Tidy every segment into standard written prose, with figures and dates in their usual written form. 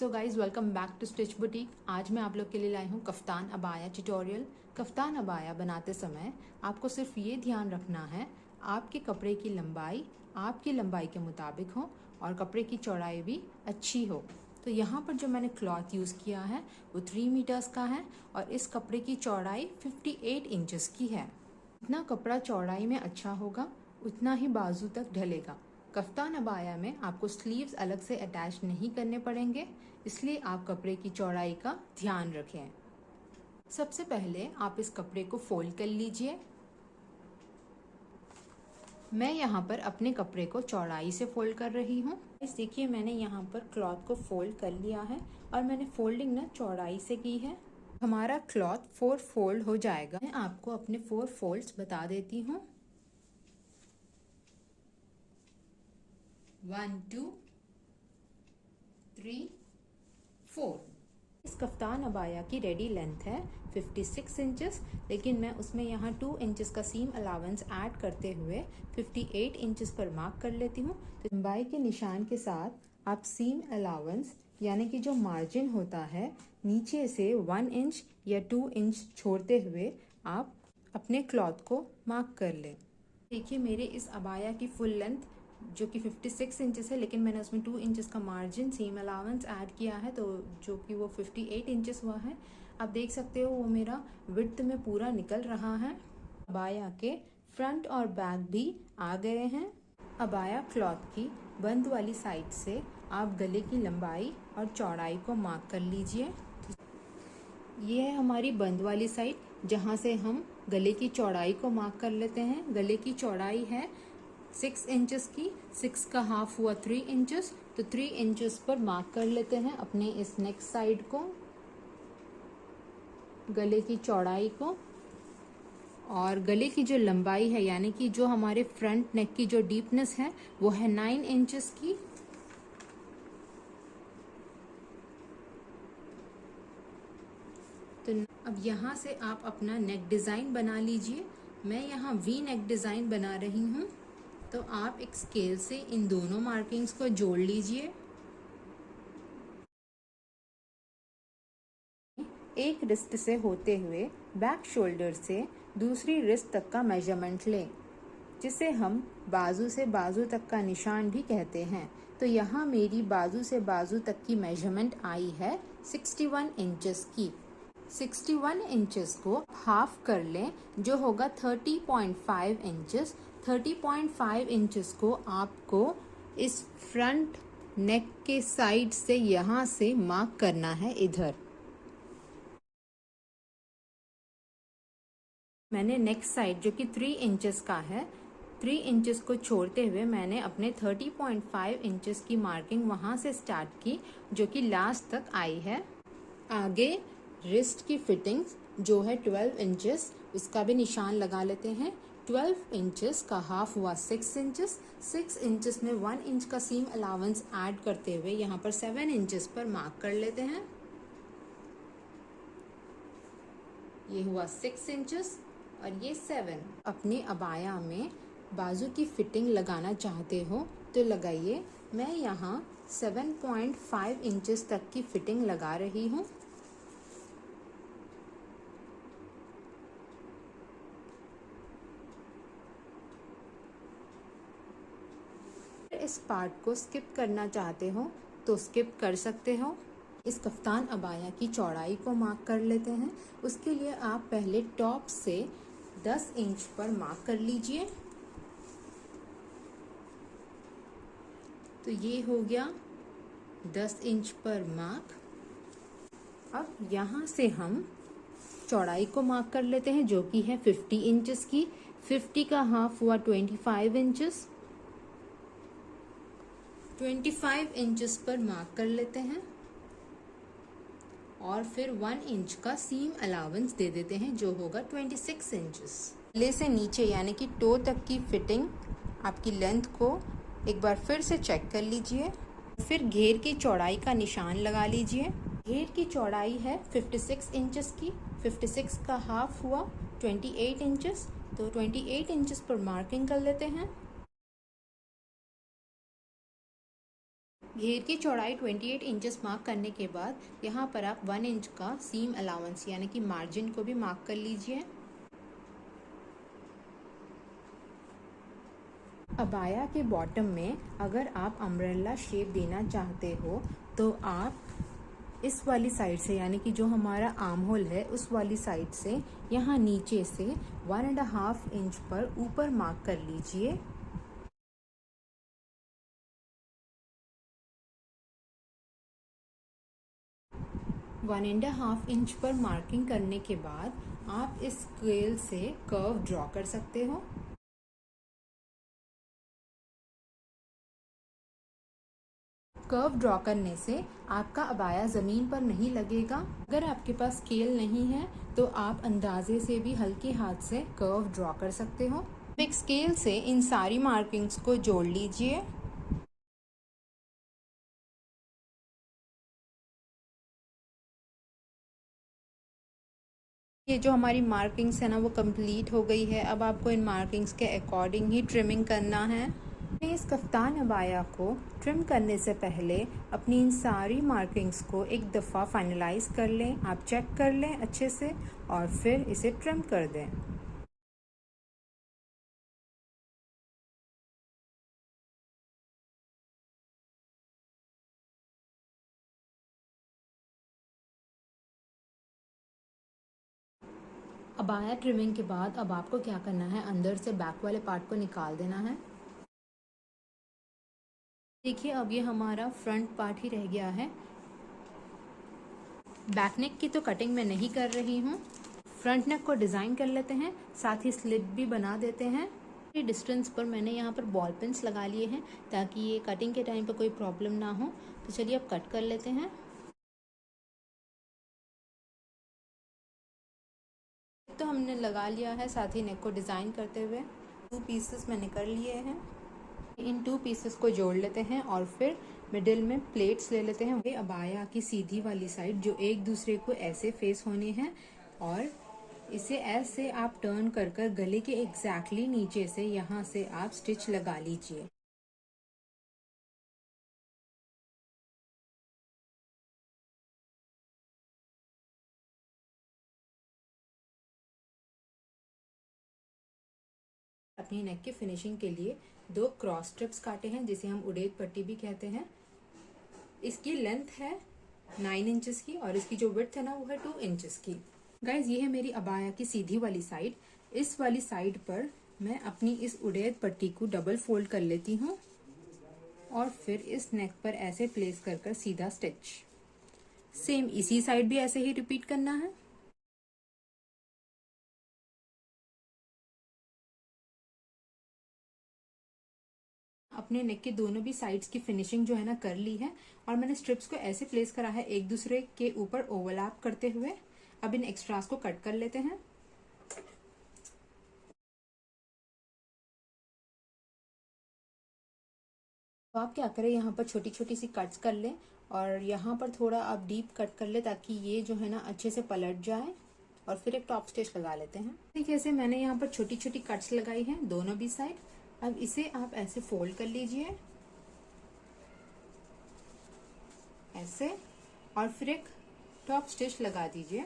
So guys welcome back to Stitch Boutique. आज मैं आप लोग के लिए लाई हूँ कफ्तान अबाया ट्यूटोरियल। कफ्तान अबाया बनाते समय आपको सिर्फ ये ध्यान रखना है आपके कपड़े की लंबाई आपकी लंबाई के मुताबिक हो और कपड़े की चौड़ाई भी अच्छी हो। तो यहाँ पर जो मैंने क्लॉथ यूज़ किया है वो 3 मीटर्स का है और इस कपड़े की चौड़ाई 58 इंचेस की है। जितना कपड़ा चौड़ाई में अच्छा होगा उतना ही बाजू तक ढलेगा। कफ्तान अबाया में आपको स्लीव्स अलग से अटैच नहीं करने पड़ेंगे, इसलिए आप कपड़े की चौड़ाई का ध्यान रखें। सबसे पहले आप इस कपड़े को फोल्ड कर लीजिए। मैं यहाँ पर अपने कपड़े को चौड़ाई से फोल्ड कर रही हूँ। देखिए मैंने यहाँ पर क्लॉथ को फोल्ड कर लिया है और मैंने फोल्डिंग ना चौड़ाई से की है। हमारा क्लॉथ 4 फोल्ड हो जाएगा। मैं आपको अपने 4 फोल्ड्स बता देती हूँ। 1 2 3 4। इस कफ्तान अबाया की रेडी लेंथ है 56 इंचेस, लेकिन मैं उसमें यहाँ 2 इंचेस का सीम अलावेंस ऐड करते हुए 58 इंचेस पर मार्क कर लेती हूँ। तो लंबाई के निशान के साथ आप सीम अलावेंस यानी कि जो मार्जिन होता है नीचे से 1 इंच या 2 इंच छोड़ते हुए आप अपने क्लॉथ को मार्क कर लें। देखिए मेरे इस अबाया की फुल लेंथ जो कि 56 इंचेस है, लेकिन मैंने उसमें 2 इंचेस का मार्जिन सीम अलावेंस ऐड किया है, तो जो कि वो 58 इंचेस हुआ है। आप देख सकते हो वो मेरा विड्थ में पूरा निकल रहा है। अबाया के फ्रंट और बैक भी आ गए हैं। अबाया क्लॉथ की बंद वाली साइड से आप गले की लंबाई और चौड़ाई को मार्क कर लीजिए। ये है हमारी बंद वाली साइड जहाँ से हम गले की चौड़ाई को मार्क कर लेते हैं। गले की चौड़ाई है 6 इंचेस की, 6 का हाफ हुआ 3 इंचेस, तो 3 इंचेस पर मार्क कर लेते हैं अपने इस नेक साइड को, गले की चौड़ाई को। और गले की जो लंबाई है यानी कि जो हमारे फ्रंट नेक की जो डीपनेस है वो है 9 इंचेस की। तो अब यहाँ से आप अपना नेक डिज़ाइन बना लीजिए। मैं यहाँ वी नेक डिज़ाइन बना रही हूँ, तो आप एक स्केल से इन दोनों मार्किंग्स को जोड़ लीजिए। एक रिस्ट से होते हुए बैक शोल्डर से दूसरी रिस्ट तक का मेजरमेंट लें, जिसे हम बाजू से बाजू तक का निशान भी कहते हैं। तो यहाँ मेरी बाजू से बाजू तक की मेजरमेंट आई है 61 इंचेस की। 61 इंचेस को हाफ कर लें जो होगा 30.5 इंचेस। 30.5 इंचेस को आपको इस फ्रंट नेक के साइड से यहाँ से मार्क करना है। इधर मैंने नेक साइड जो कि 3 इंचेस का है, 3 इंचेस को छोड़ते हुए मैंने अपने 30.5 इंचेस की मार्किंग वहाँ से स्टार्ट की जो कि लास्ट तक आई है। आगे रिस्ट की फिटिंग्स जो है 12 इंचेस, उसका भी निशान लगा लेते हैं। 12 इंचेस का हाफ हुआ 6 इंचेस। 6 इंचेस में 1 इंच का सीम अलावेंस ऐड करते हुए यहाँ पर 7 इंचेस पर मार्क कर लेते हैं। ये हुआ 6 इंचेस और ये 7। अपने अबाया में बाजू की फिटिंग लगाना चाहते हो तो लगाइए। मैं यहाँ 7.5 इंचेस तक की फिटिंग लगा रही हूँ। इस पार्ट को स्किप करना चाहते हो तो स्किप कर सकते हो। इस कफ्तान अबाया की चौड़ाई को मार्क कर लेते हैं। उसके लिए आप पहले टॉप से 10 इंच पर मार्क कर लीजिए। तो ये हो गया 10 इंच पर मार्क। अब यहाँ से हम चौड़ाई को मार्क कर लेते हैं जो कि है 50 इंचेस की। 50 का हाफ हुआ 25 इंचेस। 25 इंचेस पर मार्क कर लेते हैं और फिर 1 इंच का सीम अलावेंस दे देते हैं जो होगा 26 इंचेस। गले से नीचे यानी कि टो तक की फिटिंग आपकी लेंथ को एक बार फिर से चेक कर लीजिए। फिर घेर की चौड़ाई का निशान लगा लीजिए। घेर की चौड़ाई है 56 इंचेस की। 56 का हाफ हुआ 28 इंचेस, तो 28 इंचेस पर मार्किंग कर लेते हैं। घेर की चौड़ाई 28 इंचेस मार्क करने के बाद यहाँ पर आप 1 इंच का सीम अलाउंस यानी कि मार्जिन को भी मार्क कर लीजिए। अबाया के बॉटम में अगर आप अम्ब्रेला शेप देना चाहते हो तो आप इस वाली साइड से यानी कि जो हमारा आर्म होल है उस वाली साइड से यहाँ नीचे से 1.5 इंच पर ऊपर मार्क कर लीजिए। वन एंड हाफ इंच पर मार्किंग करने के बाद आप इस स्केल से कर्व ड्रॉ कर सकते हो। कर्व ड्रॉ करने से आपका अबाया ज़मीन पर नहीं लगेगा। अगर आपके पास स्केल नहीं है तो आप अंदाजे से भी हल्के हाथ से कर्व ड्रॉ कर सकते हो। एक स्केल से इन सारी मार्किंग्स को जोड़ लीजिए। ये जो हमारी मार्किंग्स है ना वो कंप्लीट हो गई है। अब आपको इन मार्किंग्स के अकॉर्डिंग ही ट्रिमिंग करना है। इस कफ्तान अबाया को ट्रिम करने से पहले अपनी इन सारी मार्किंग्स को एक दफ़ा फाइनलाइज कर लें, आप चेक कर लें अच्छे से और फिर इसे ट्रिम कर दें। अबाया ट्रिमिंग के बाद अब आपको क्या करना है, अंदर से बैक वाले पार्ट को निकाल देना है। देखिए अब ये हमारा फ्रंट पार्ट ही रह गया है। बैक नेक की तो कटिंग मैं नहीं कर रही हूँ। फ्रंट नेक को डिज़ाइन कर लेते हैं, साथ ही स्लिट भी बना देते हैं। ये डिस्टेंस पर मैंने यहाँ पर बॉल पिन्स लगा लिए हैं ताकि ये कटिंग के टाइम पर कोई प्रॉब्लम ना हो। तो चलिए अब कट कर लेते हैं। तो हमने लगा लिया है, साथ ही नेक को डिज़ाइन करते हुए 2 पीसेस मैंने कर लिए हैं। इन 2 पीसेस को जोड़ लेते हैं और फिर मिडिल में प्लेट्स ले लेते हैं। अबाया की सीधी वाली साइड जो एक दूसरे को ऐसे फेस होने हैं और इसे ऐसे आप टर्न कर कर गले के एग्जैक्टली नीचे से यहाँ से आप स्टिच लगा लीजिए। अपनी नेक की फिनिशिंग के लिए 2 क्रॉस स्ट्रिप्स काटे हैं जिसे हम उड़ेद पट्टी भी कहते हैं। इसकी लेंथ है 9 इंचेस की और इसकी जो विड्थ है ना वो है 2 इंचेस की। गाइज ये है मेरी अबाया की सीधी वाली साइड। इस वाली साइड पर मैं अपनी इस उड़ेद पट्टी को डबल फोल्ड कर लेती हूँ और फिर इस नेक पर ऐसे प्लेस कर कर सीधा स्टिच। सेम इसी साइड भी ऐसे ही रिपीट करना है। अपने नेक के दोनों भी साइड्स की फिनिशिंग जो है ना कर ली है और मैंने स्ट्रिप्स को ऐसे प्लेस करा है एक दूसरे के ऊपर ओवरलैप करते हुए। अब इन एक्स्ट्रास को कट कर लेते हैं। तो आप क्या करें, यहाँ पर छोटी छोटी सी कट्स कर लें और यहाँ पर थोड़ा आप डीप कट कर ले ताकि ये जो है ना अच्छे से पलट जाए और फिर एक टॉप स्टिच लगा लेते हैं। देखिए ऐसे मैंने यहाँ पर छोटी छोटी कट्स लगाई हैं दोनों भी साइड। अब इसे आप ऐसे फोल्ड कर लीजिए ऐसे और फिर एक टॉप स्टिच लगा दीजिए।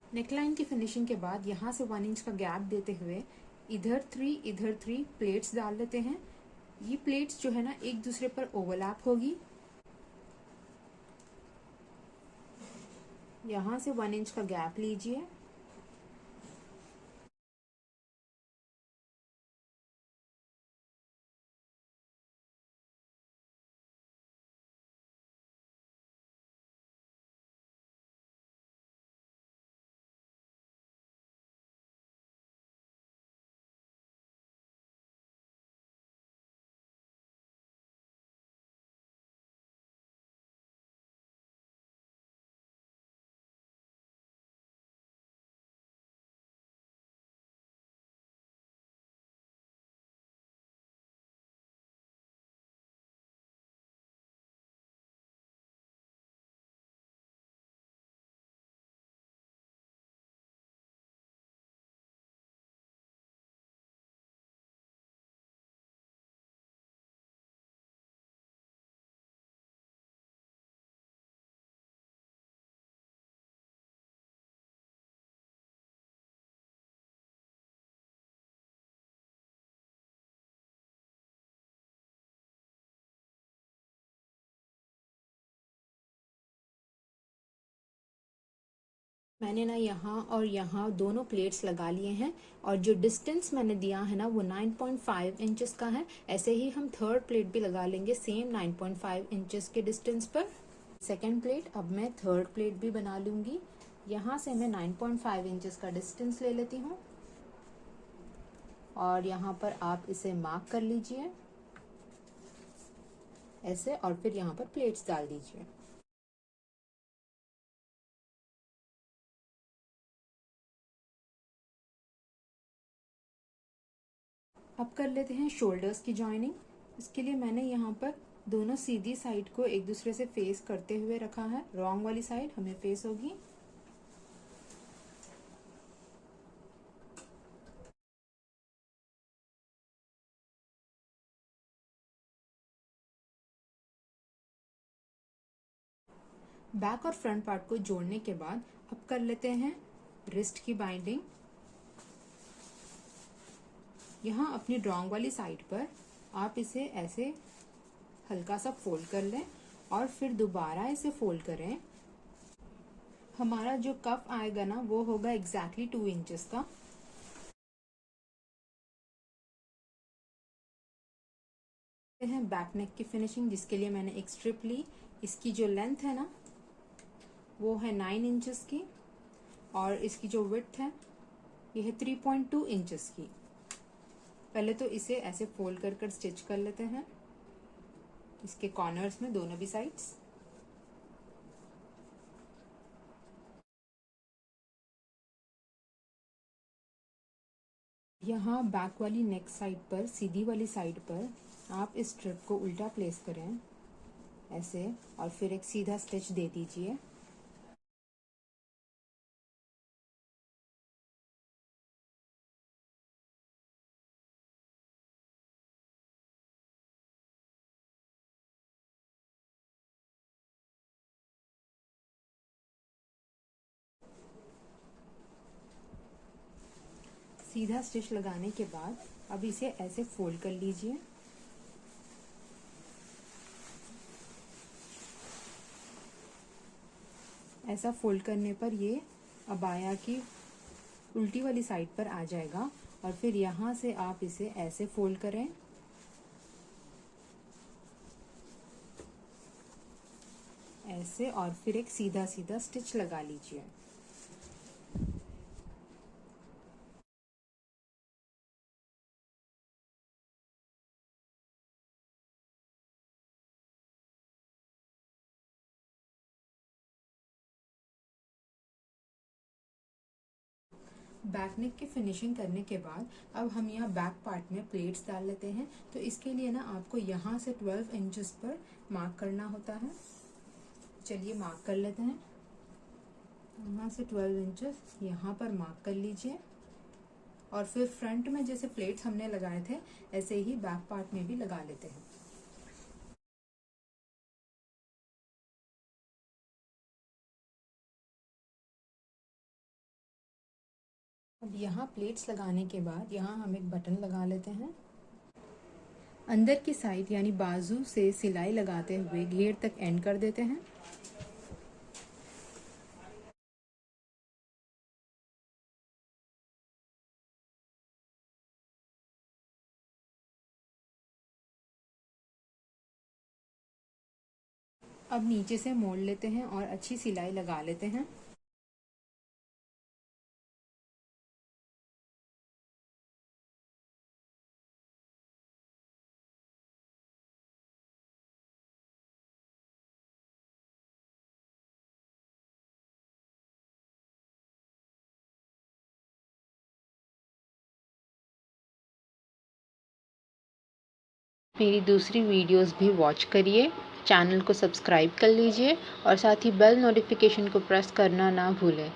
नेकलाइन की फिनिशिंग के बाद यहाँ से 1 इंच का गैप देते हुए इधर 3 प्लेट्स डाल लेते हैं। ये प्लेट्स जो है ना एक दूसरे पर ओवरलैप होगी। यहाँ से 1 इंच का गैप लीजिए मैंने ना यहाँ और यहाँ दोनों प्लेट्स लगा लिए हैं और जो डिस्टेंस मैंने दिया है ना वो 9.5 इंचेस का है। ऐसे ही हम थर्ड प्लेट भी लगा लेंगे सेम 9.5 इंचेस के डिस्टेंस पर। सेकंड प्लेट अब मैं थर्ड प्लेट भी बना लूँगी। यहाँ से मैं 9.5 इंचेस का डिस्टेंस ले लेती हूँ और यहाँ पर आप इसे मार्क कर लीजिए ऐसे, और फिर यहाँ पर प्लेट्स डाल दीजिए। अब कर लेते हैं शोल्डर्स की जॉइनिंग। इसके लिए मैंने यहाँ पर दोनों सीधी साइड को एक दूसरे से फेस करते हुए रखा है। रॉन्ग वाली साइड हमें फेस होगी। बैक और फ्रंट पार्ट को जोड़ने के बाद अब कर लेते हैं रिस्ट की बाइंडिंग। यहाँ अपनी रॉन्ग वाली साइड पर आप इसे ऐसे हल्का सा फोल्ड कर लें और फिर दोबारा इसे फोल्ड करें। हमारा जो कफ आएगा ना वो होगा एग्जैक्टली 2 इंचेस का। हैं बैक नेक की फिनिशिंग, जिसके लिए मैंने एक स्ट्रिप ली। इसकी जो लेंथ है ना वो है 9 इंचेस की और इसकी जो विड्थ है ये है 3.2 इंचेस की। पहले तो इसे ऐसे फोल्ड कर कर स्टिच कर लेते हैं इसके कॉर्नर्स में, दोनों भी साइड्स। यहाँ बैक वाली नेक साइड पर, सीधी वाली साइड पर आप इस स्ट्रिप को उल्टा प्लेस करें ऐसे और फिर एक सीधा स्टिच दे दीजिए। सीधा स्टिच लगाने के बाद अब इसे ऐसे फोल्ड कर लीजिए। ऐसा फोल्ड करने पर ये अबाया की उल्टी वाली साइड पर आ जाएगा और फिर यहाँ से आप इसे ऐसे फोल्ड करें ऐसे और फिर एक सीधा सीधा स्टिच लगा लीजिए। बैक नेक की फिनिशिंग करने के बाद अब हम यहाँ बैक पार्ट में प्लेट्स डाल लेते हैं। तो इसके लिए ना आपको यहाँ से 12 इंचेस पर मार्क करना होता है। चलिए मार्क कर लेते हैं। यहाँ से 12 इंचेस यहाँ पर मार्क कर लीजिए और फिर फ्रंट में जैसे प्लेट्स हमने लगाए थे ऐसे ही बैक पार्ट में भी लगा लेते हैं। अब यहाँ प्लेट्स लगाने के बाद यहाँ हम एक बटन लगा लेते हैं। अंदर की साइड यानी बाजू से सिलाई लगाते हुए घेर तक एंड कर देते हैं। अब नीचे से मोड़ लेते हैं और अच्छी सिलाई लगा लेते हैं। मेरी दूसरी वीडियोस भी वॉच करिए, चैनल को सब्सक्राइब कर लीजिए और साथ ही बेल नोटिफिकेशन को प्रेस करना ना भूलें।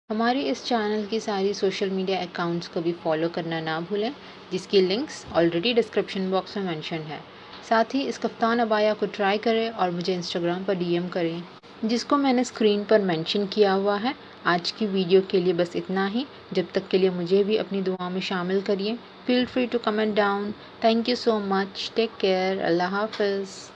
हमारी इस चैनल की सारी सोशल मीडिया अकाउंट्स को भी फॉलो करना ना भूलें, जिसकी लिंक्स ऑलरेडी डिस्क्रिप्शन बॉक्स में मेंशन है। साथ ही इस कफ्तान अबाया को ट्राई करें और मुझे इंस्टाग्राम पर डीएम करें, जिसको मैंने स्क्रीन पर मेंशन किया हुआ है। आज की वीडियो के लिए बस इतना ही। जब तक के लिए मुझे भी अपनी दुआ में शामिल करिए। Feel free to comment down. Thank you so much. Take care. Allah Hafiz.